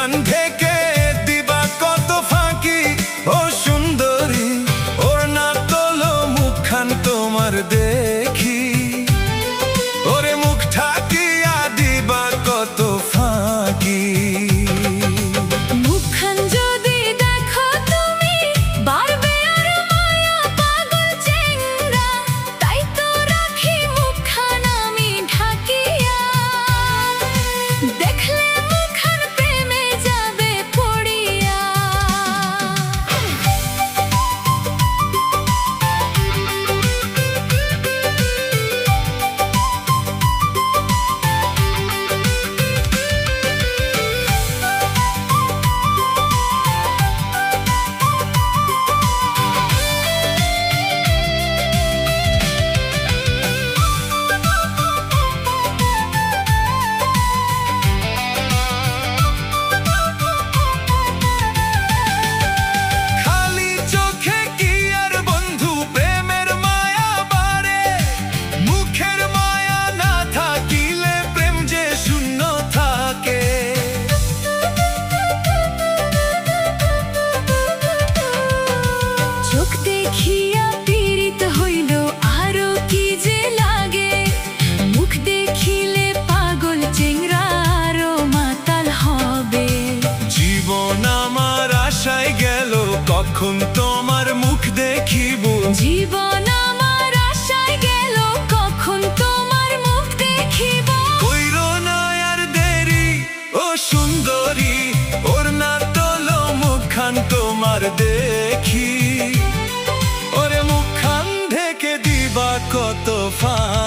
মুখখান ঢেকে দিবা কত ফাঁকি ও সুন্দরী, ওর না তোলো মুখখান তোমার দেখি, ওরে মুখ ঠাকিয়া দিবা কত ফাঁকি। মুখখান যদি দেখো তুমি বাড়বে আরো মায়া পাগল চেংরা, তাই তো রাখি মুখখান আমি ঢাকিয়া। দেখলে মুখখান প্রেমে যাবে পড়িয়া। খালি চোখে কি আর বন্ধু প্রেমের মায়া বাড়ে, মুখের মায়া না থাকিলে প্রেম যে শূন্য থাকে। চোখ দেখিয়া পীড়িত হইল আরো কি যে লাগে, মুখ দেখিলে পাগল চেংরা আরো মাতাল হবে। জীবন আমার আশায় গেল কখন তোমার মুখ দেখিব, জীবন আমার আশায় গেল কখন তোমার মুখ দেখিব। কইরো না আর দেরি ও সুন্দরী, ওর না তোলো মুখখান তোমার দেখি, ওরে মুখখান ঢেকে দিবা কত ফাঁকি।